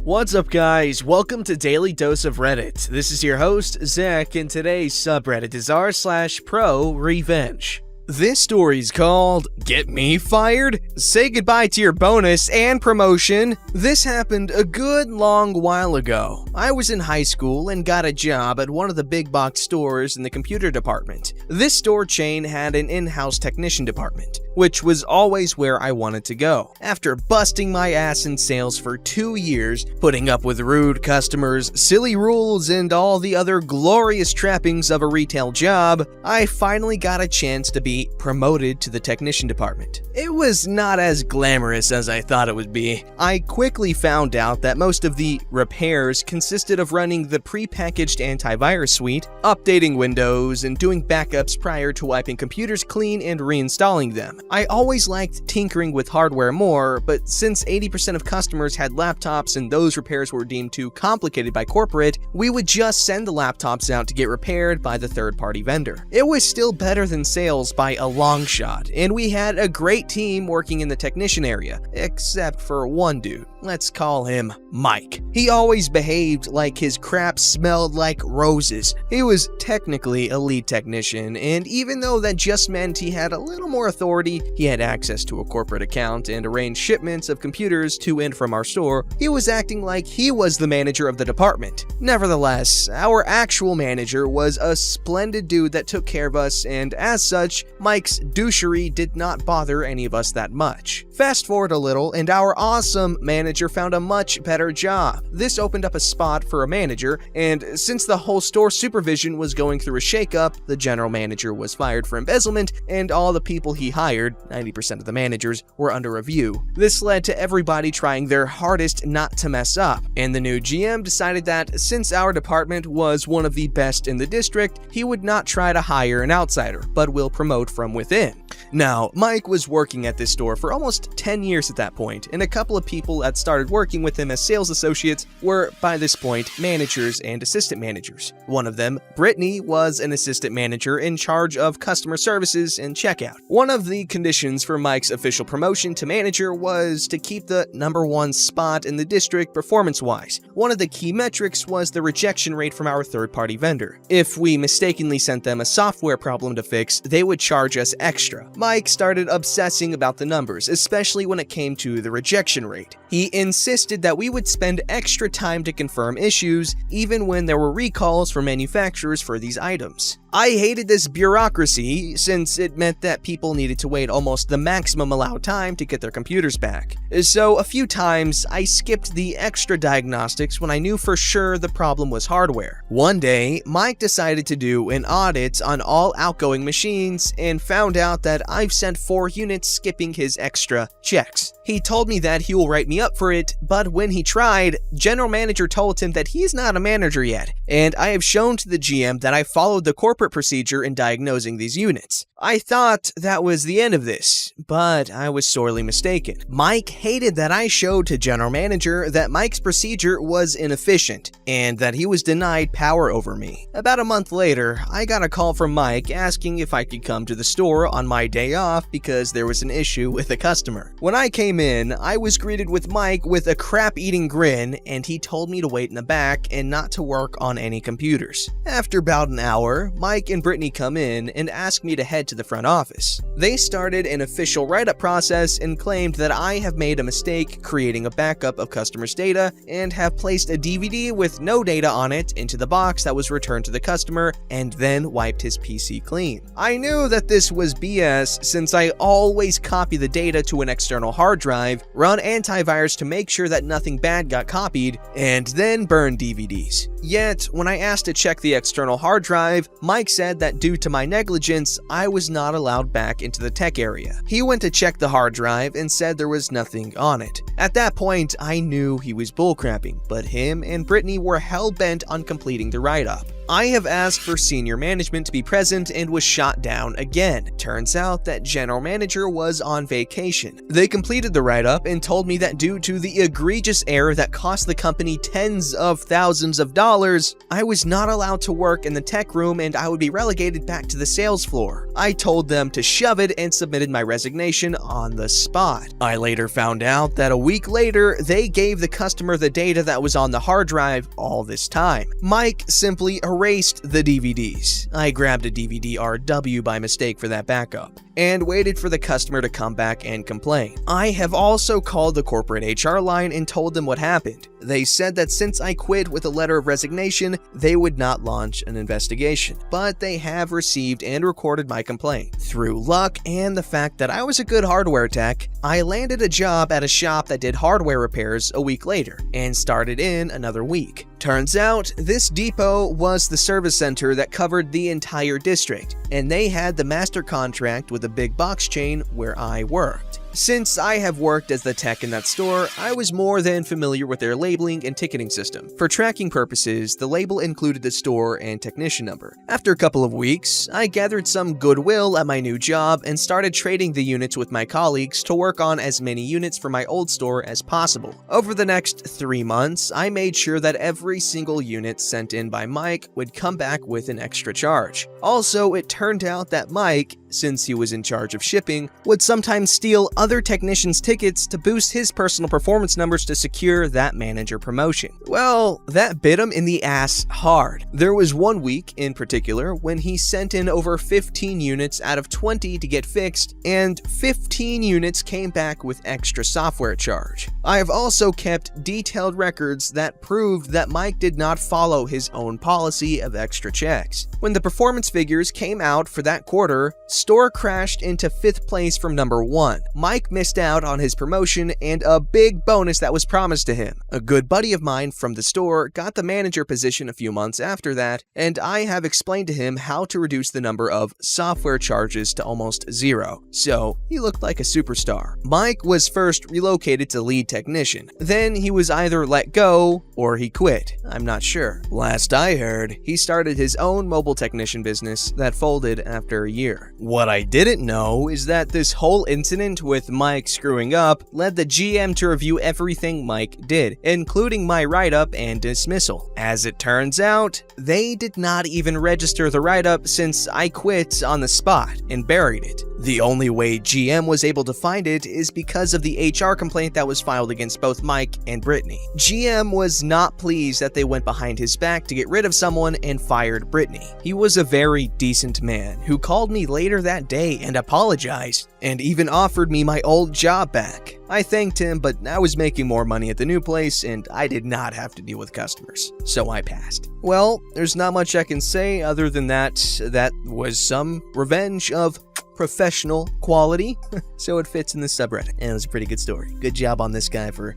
What's up, guys? Welcome to Daily Dose of Reddit. This is your host, Zach, and today's subreddit is r/ProRevenge. This story's called Get Me Fired? Say goodbye to your bonus and promotion. This happened a good long while ago. I was in high school and got a job at one of the big box stores in the computer department. This store chain had an in-house technician department, which was always where I wanted to go. After busting my ass in sales for 2 years, putting up with rude customers, silly rules, and all the other glorious trappings of a retail job, I finally got a chance to be promoted to the technician department. It was not as glamorous as I thought it would be. I quickly found out that most of the repairs consisted of running the pre-packaged antivirus suite, updating Windows, and doing backups prior to wiping computers clean and reinstalling them. I always liked tinkering with hardware more, but since 80% of customers had laptops and those repairs were deemed too complicated by corporate, we would just send the laptops out to get repaired by the third-party vendor. It was still better than sales by a long shot, and we had a great team working in the technician area, except for one dude. Let's call him Mike. He always behaved like his crap smelled like roses. He was technically a lead technician, and even though that just meant he had a little more authority, he had access to a corporate account and arranged shipments of computers to and from our store, he was acting like he was the manager of the department. Nevertheless, our actual manager was a splendid dude that took care of us, and as such, Mike's douchery did not bother any of us that much. Fast forward a little, and our awesome manager found a much better job. This opened up a spot for a manager, and since the whole store supervision was going through a shakeup, the general manager was fired for embezzlement, and all the people he hired, 90% of the managers, were under review. This led to everybody trying their hardest not to mess up, and the new GM decided that since our department was one of the best in the district, he would not try to hire an outsider, but will promote from within. Now, Mike was working at this store for almost 10 years at that point, and a couple of people that started working with him as sales associates were, by this point, managers and assistant managers. One of them, Brittany, was an assistant manager in charge of customer services and checkout. One of the conditions for Mike's official promotion to manager was to keep the #1 spot in the district performance-wise. One of the key metrics was the rejection rate from our third-party vendor. If we mistakenly sent them a software problem to fix, they would charge us extra. Mike started obsessing about the numbers, especially when it came to the rejection rate. He insisted that we would spend extra time to confirm issues, even when there were recalls from manufacturers for these items. I hated this bureaucracy since it meant that people needed to wait almost the maximum allowed time to get their computers back. So a few times I skipped the extra diagnostics when I knew for sure the problem was hardware. One day, Mike decided to do an audit on all outgoing machines and found out that I've sent 4 units skipping his extra checks. He told me that he will write me up for it, but when he tried, general manager told him that he's not a manager yet, and I have shown to the GM that I followed the corporate procedure in diagnosing these units. I thought that was the end of this, but I was sorely mistaken. Mike hated that I showed to general manager that Mike's procedure was inefficient, and that he was denied power over me. About a month later, I got a call from Mike asking if I could come to the store on my day off because there was an issue with a customer. When I came in, I was greeted with Mike with a crap-eating grin, and he told me to wait in the back and not to work on any computers. After about an hour, Mike and Brittany come in and ask me to head to the front office. They started an official write-up process and claimed that I have made a mistake creating a backup of customers' data and have placed a DVD with no data on it into the box that was returned to the customer and then wiped his PC clean. I knew that this was BS since I always copy the data to an external hard drive, run antivirus to make sure that nothing bad got copied, and then burn DVDs. Yet, when I asked to check the external hard drive, Mike said that due to my negligence, I was not allowed back into the tech area. He went to check the hard drive and said there was nothing on it. At that point, I knew he was bullcrapping, but him and Brittany were hell-bent on completing the write-up. I have asked for senior management to be present and was shot down again. Turns out that general manager was on vacation. They completed the write-up and told me that due to the egregious error that cost the company tens of thousands of dollars, I was not allowed to work in the tech room and I would be relegated back to the sales floor. I told them to shove it and submitted my resignation on the spot. I later found out that a week later, they gave the customer the data that was on the hard drive all this time. Mike simply erased the DVDs. I grabbed a DVD RW by mistake for that backup and waited for the customer to come back and complain. I have also called the corporate HR line and told them what happened. They said that since I quit with a letter of resignation, they would not launch an investigation, but they have received and recorded my complaint. Through luck and the fact that I was a good hardware tech, I landed a job at a shop that did hardware repairs a week later and started in another week. Turns out, this depot was the service center that covered the entire district, and they had the master contract with a big box chain where I worked. Since I have worked as the tech in that store, I was more than familiar with their labeling and ticketing system. For tracking purposes, the label included the store and technician number. After a couple of weeks, I gathered some goodwill at my new job and started trading the units with my colleagues to work on as many units for my old store as possible. Over the next 3 months, I made sure that every single unit sent in by Mike would come back with an extra charge. Also, it turned out that Mike, since he was in charge of shipping, would sometimes steal other technicians' tickets to boost his personal performance numbers to secure that manager promotion. Well, that bit him in the ass hard. There was one week in particular when he sent in over 15 units out of 20 to get fixed, and 15 units came back with extra software charge. I have also kept detailed records that proved that Mike did not follow his own policy of extra checks. When the performance figures came out for that quarter, store crashed into 5th place from number 1. Mike missed out on his promotion and a big bonus that was promised to him. A good buddy of mine from the store got the manager position a few months after that, and I have explained to him how to reduce the number of software charges to almost 0. So he looked like a superstar. Mike was first relocated to lead technician. Then he was either let go or he quit. I'm not sure. Last I heard, he started his own mobile technician business that folded after a year. What I didn't know is that this whole incident with Mike screwing up led the GM to review everything Mike did, including my write-up and dismissal. As it turns out, they did not even register the write-up since I quit on the spot and buried it. The only way GM was able to find it is because of the HR complaint that was filed against both Mike and Brittany. GM was not pleased that they went behind his back to get rid of someone and fired Brittany. He was a very decent man who called me later that day and apologized, and even offered me my old job back. I thanked him, but I was making more money at the new place and I did not have to deal with customers, so I passed. Well, there's not much I can say other than that was some revenge of professional quality, so it fits in the subreddit, and it was a pretty good story. Good job on this guy for,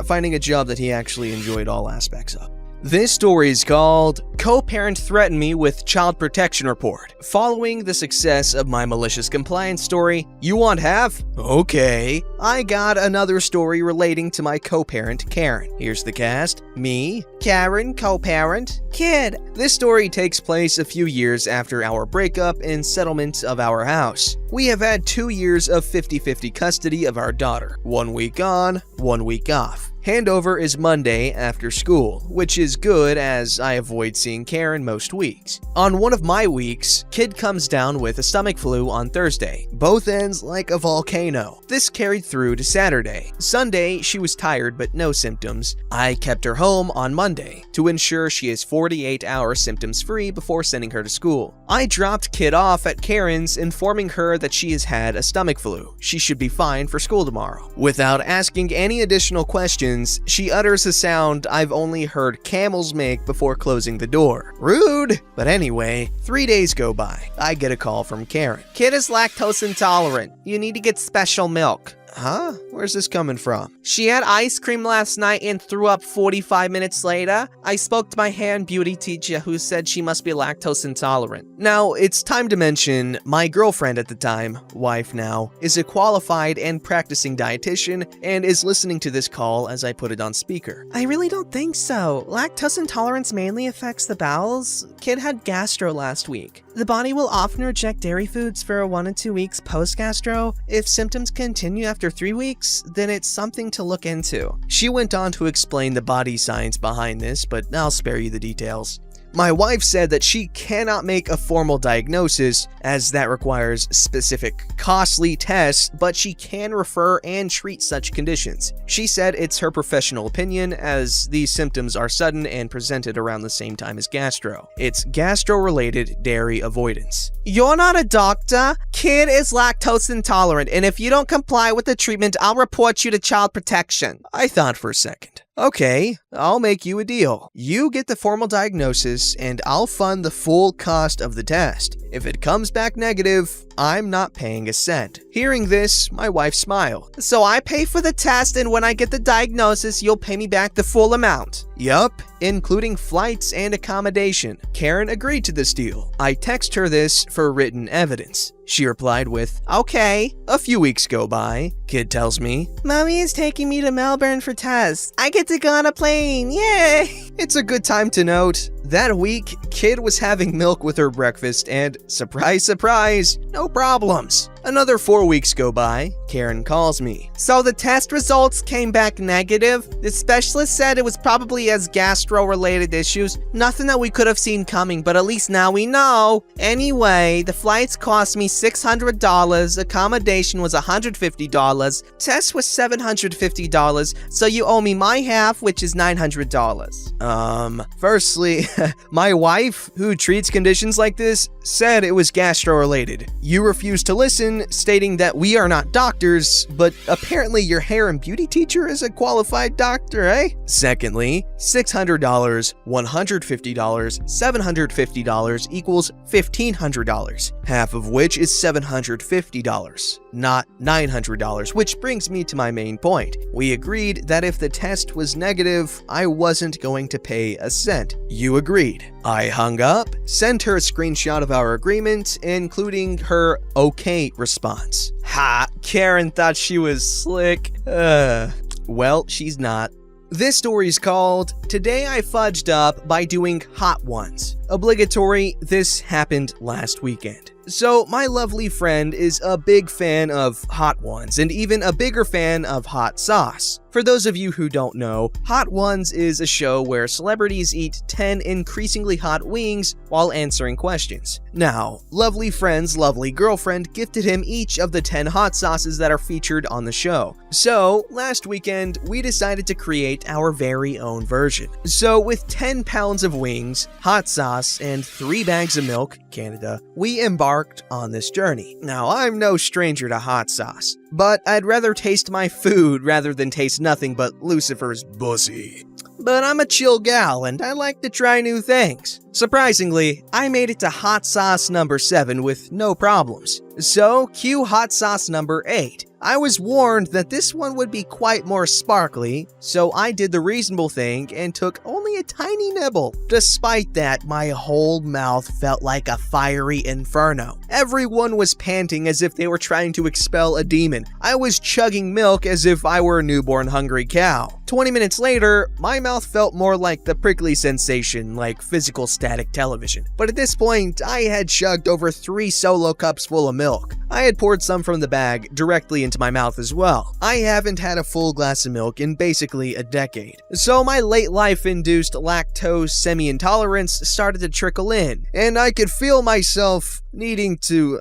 finding a job that he actually enjoyed all aspects of. This story is called Co-Parent Threatened Me with Child Protection Report. Following the success of my malicious compliance story, you want half? Okay. I got another story relating to my co-parent, Karen. Here's the cast. Me, Karen, co-parent, kid. This story takes place a few years after our breakup and settlement of our house. We have had 2 years of 50-50 custody of our daughter. 1 week on, 1 week off. Handover is Monday after school, which is good as I avoid seeing Karen most weeks. On one of my weeks, kid comes down with a stomach flu on Thursday, both ends like a volcano. This carried through to Saturday. Sunday, she was tired but no symptoms. I kept her home on Monday to ensure she is 48 hours symptoms free before sending her to school. I dropped kid off at Karen's, informing her that she has had a stomach flu. She should be fine for school tomorrow. Without asking any additional questions, she utters a sound I've only heard camels make before closing the door. Rude! But anyway, 3 days go by. I get a call from Karen. Kid is lactose intolerant. You need to get special milk. Huh? Where's this coming from? She had ice cream last night and threw up 45 minutes later. I spoke to my hair and beauty teacher who said she must be lactose intolerant. Now, it's time to mention my girlfriend at the time, wife now, is a qualified and practicing dietitian and is listening to this call as I put it on speaker. I really don't think so. Lactose intolerance mainly affects the bowels. Kid had gastro last week. The body will often reject dairy foods for 1 to 2 weeks post-gastro. If symptoms continue after 3 weeks, then it's something to look into. She went on to explain the body science behind this, but I'll spare you the details. My wife said that she cannot make a formal diagnosis, as that requires specific, costly tests, but she can refer and treat such conditions. She said it's her professional opinion, as these symptoms are sudden and presented around the same time as gastro. It's gastro-related dairy avoidance. You're not a doctor. Kid is lactose intolerant, and if you don't comply with the treatment, I'll report you to child protection. I thought for a second. Okay, I'll make you a deal. You get the formal diagnosis, and I'll fund the full cost of the test. If it comes back negative, I'm not paying a cent. Hearing this, my wife smiled. So I pay for the test, and when I get the diagnosis, you'll pay me back the full amount. Yup, including flights and accommodation. Karen agreed to this deal. I text her this for written evidence. She replied with, okay. A few weeks go by. Kid tells me, Mommy is taking me to Melbourne for tests. I get to go on a plane, yay! It's a good time to note, that week, Kid was having milk with her breakfast and, surprise, surprise, no problems. Another 4 weeks go by. Karen calls me. So the test results came back negative? The specialist said it was probably as gastro-related issues. Nothing that we could have seen coming, but at least now we know. Anyway, the flights cost me $600, accommodation was $150, test was $750, so you owe me my half, which is $900. Firstly, my wife, who treats conditions like this, said it was gastro-related. You refused to listen, stating that we are not doctors, but apparently your hair and beauty teacher is a qualified doctor, eh? Secondly, $600, $150, $750 equals $1,500, half of which is $750, not $900, which brings me to my main point. We agreed that if the test was negative, I wasn't going to pay a cent. You agreed. I hung up, sent her a screenshot of our agreement, including her okay response. Ha, Karen thought she was slick. Well, she's not. This story's called Today I Fudged Up by Doing Hot Ones. Obligatory, this happened last weekend. So, my lovely friend is a big fan of Hot Ones, and even a bigger fan of hot sauce. For those of you who don't know, Hot Ones is a show where celebrities eat 10 increasingly hot wings while answering questions. Now, lovely friend's lovely girlfriend gifted him each of the 10 hot sauces that are featured on the show. So, last weekend, we decided to create our very own version. So, with 10 pounds of wings, hot sauce, and 3 bags of milk, Canada, we embarked on this journey. Now, I'm no stranger to hot sauce, but I'd rather taste my food rather than taste nothing but Lucifer's pussy. But I'm a chill gal and I like to try new things. Surprisingly, I made it to hot sauce number 7 with no problems. So, cue hot sauce number 8. I was warned that this one would be quite more sparkly, so I did the reasonable thing and took only a tiny nibble. Despite that, my whole mouth felt like a fiery inferno. Everyone was panting as if they were trying to expel a demon. I was chugging milk as if I were a newborn hungry cow. 20 minutes later, my mouth felt more like the prickly sensation, like physical static television. But at this point, I had chugged over 3 solo cups full of milk. I had poured some from the bag directly into my mouth as well. I haven't had a full glass of milk in basically a decade. So my late life-induced lactose semi-intolerance started to trickle in, and I could feel myself needing to,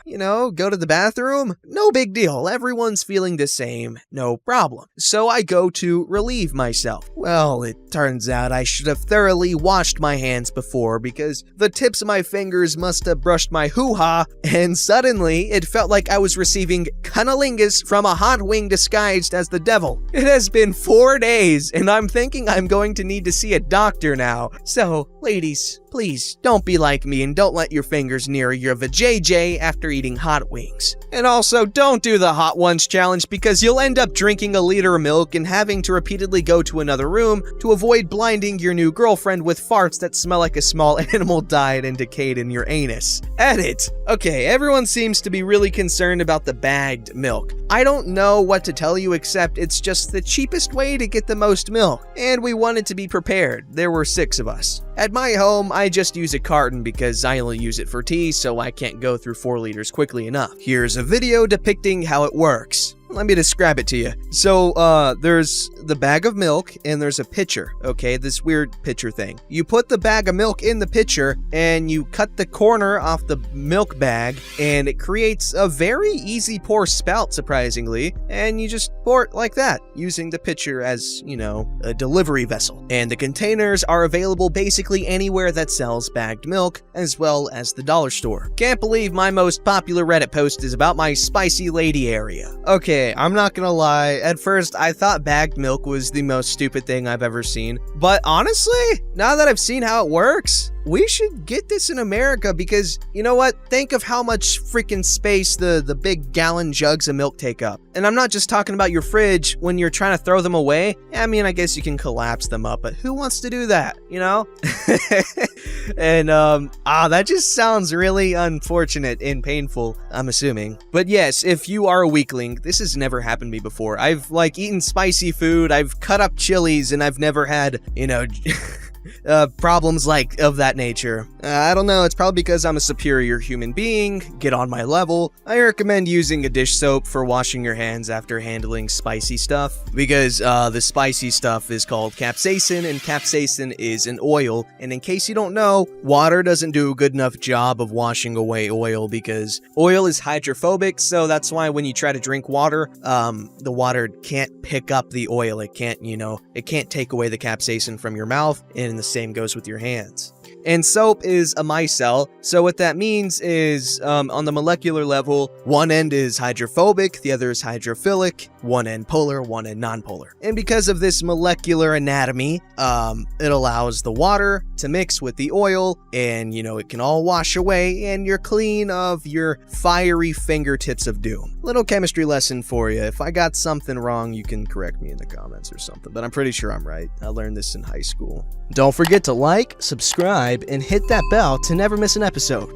go to the bathroom? No big deal, everyone's feeling the same, no problem. So I go to relieve myself. Well, it turns out I should have thoroughly washed my hands before because the tips of my fingers must have brushed my hoo-ha, and suddenly it felt like I was receiving cunnilingus from a hot wing disguised as the devil. It has been 4 days, and I'm thinking I'm going to need to see a doctor now. So, ladies, Please, don't be like me and don't let your fingers near your vajayjay after eating hot wings. And also, don't do the hot ones challenge because you'll end up drinking a liter of milk and having to repeatedly go to another room to avoid blinding your new girlfriend with farts that smell like a small animal died and decayed in your anus. Edit. Okay, everyone seems to be really concerned about the bagged milk. I don't know what to tell you except it's just the cheapest way to get the most milk, and we wanted to be prepared. There were 6 of us. At my home, I just use a carton because I only use it for tea, so I can't go through 4 liters quickly enough. Here's a video depicting how it works. Let me describe it to you. So, there's the bag of milk and there's a pitcher, okay? This weird pitcher thing. You put the bag of milk in the pitcher and you cut the corner off the milk bag and it creates a very easy pour spout, surprisingly. And you just pour it like that, using the pitcher as, you know, a delivery vessel. And the containers are available basically anywhere that sells bagged milk, as well as the dollar store. Can't believe my most popular Reddit post is about my spicy lady area. Okay, I'm not gonna lie, at first I thought bagged milk was the most stupid thing I've ever seen, but honestly, now that I've seen how it works, we should get this in America because, you know what, think of how much freaking space the big gallon jugs of milk take up. And I'm not just talking about your fridge when you're trying to throw them away. I mean, I guess you can collapse them up, but who wants to do that, you know? And, that just sounds really unfortunate and painful, I'm assuming. But yes, if you are a weakling, this has never happened to me before. I've, eaten spicy food, I've cut up chilies, and I've never had, problems of that nature. I don't know, it's probably because I'm a superior human being. Get on my level. I recommend using a dish soap for washing your hands after handling spicy stuff, because the spicy stuff is called capsaicin, and capsaicin is an oil, and in case you don't know, water doesn't do a good enough job of washing away oil because oil is hydrophobic, so that's why when you try to drink water, the water can't pick up the oil. It can't, it can't take away the capsaicin from your mouth, and the same goes with your hands. And soap is a micelle, so what that means is, on the molecular level, one end is hydrophobic, the other is hydrophilic, one end polar, one end nonpolar. And because of this molecular anatomy, it allows the water to mix with the oil, and, it can all wash away, and you're clean of your fiery fingertips of doom. Little chemistry lesson for you. If I got something wrong, you can correct me in the comments or something, but I'm pretty sure I'm right. I learned this in high school. Don't forget to like, subscribe, and hit that bell to never miss an episode.